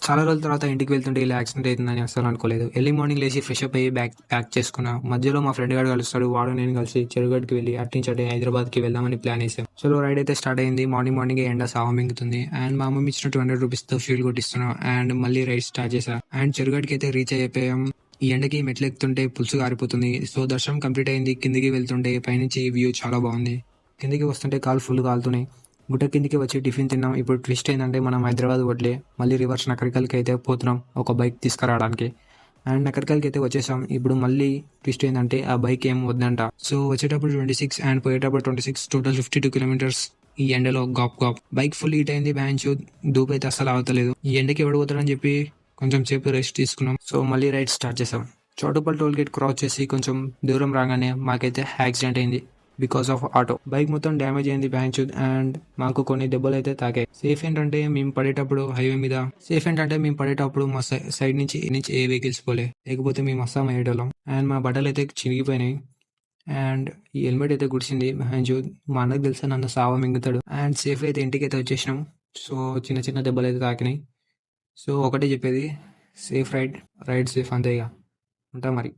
చాలా రోజుల తర్వాత ఇంటికి వెళ్తుంటే ఇలా యాక్సిడెంట్ అవుతుందని అసలు అనుకోలేదు. ఎర్లీ మార్నింగ్ లేచి ఫ్రెష్ అప్ అయ్యి బ్యాగ్ ప్యాక్ చేసుకున్నా. మధ్యలో మా ఫ్రెండ్ గాడు కలుస్తాడు. వాడు నేను కలిసి చెరుగట్టుకి వెళ్ళి అట్నుంచి అటే హైదరాబాద్కి వెళ్దామని ప్లాన్ వేసాం. చలో రైడ్ అయితే స్టార్ట్ అయింది. మార్నింగ్ ఎండ సావ మింగుతుంది అండ్ మా మమ్మీ ఇచ్చిన 200 రూపీస్తో ఫ్యూల్ కొట్టిస్తున్నాం అండ్ మళ్ళీ రైడ్ స్టార్ట్ చేసా అండ్ చెరుగట్టుకి అయితే రీచ్ అయిపోయాం. ఈ ఎండకి మెట్లు ఎక్కుతుంటే పులుసు కారిపోతుంది. సో దర్శనం కంప్లీట్ అయింది. కిందికి వెళ్తుంటే పైనుంచి వ్యూ చాలా బాగుంది. కిందికి వస్తుంటే కాలు ఫుల్ కాలుతున్నాయి. గుట్ట కిందికి వచ్చి టిఫిన్ తిన్నాం. ఇప్పుడు ట్విస్ట్ ఏంటంటే మనం హైదరాబాద్ వడ్లే మళ్ళీ రివర్స్ నకరికల్కి అయితే పోతున్నాం ఒక బైక్ తీసుకురావడానికి. అండ్ నకరికల్కి అయితే వచ్చేసాం. ఇప్పుడు మళ్ళీ ట్విస్ట్ ఏంటంటే ఆ బైక్ ఏం వద్దంట. సో వచ్చేటప్పుడు 26 అండ్ పోయేటప్పుడు 26, టోటల్ 52 కిలోమీటర్స్ ఈ ఎండలో గాప్ బైక్ ఫుల్ హీట్ అయింది. బ్యాంచ్ దూపు అయితే అస్సలు అవతలేదు. ఈ ఎండకి ఎవడు పోతాడని చెప్పి కొంచెం సేపు రెస్ట్ తీసుకున్నాం. సో మళ్ళీ రైడ్ స్టార్ట్ చేసాం. చౌటుప్పల్ టోల్ గేట్ క్రాస్ చేసి కొంచెం దూరం రాగానే మాకైతే యాక్సిడెంట్ అయింది బికాస్ ఆఫ్ ఆటో. బైక్ మొత్తం డ్యామేజ్ అయింది బ్యాంచ్ అండ్ మాకు కొన్ని దెబ్బలు అయితే తాకాయి. సేఫ్ ఏంటంటే మేము పడేటప్పుడు హైవే మీద మా సైడ్ నుంచి ఏ వెహికల్స్ పోలే, లేకపోతే మేము అస్సాం అయ్యేటోళ్ళం. అండ్ మా బట్టలు అయితే చినిగిపోయినాయి అండ్ ఈ హెల్మెట్ అయితే గుడిసింది. మా అన్నకు తెలిసి నన్ను సావ మింగుతాడు. అండ్ సేఫ్ అయితే ఇంటికి అయితే వచ్చేసినాం. సో చిన్న దెబ్బలు అయితే తాకినాయి. సో ఒకటే చెప్పేది, సేఫ్ రైడ్ సేఫ్ అంతే. ఇక ఉంటా మరి.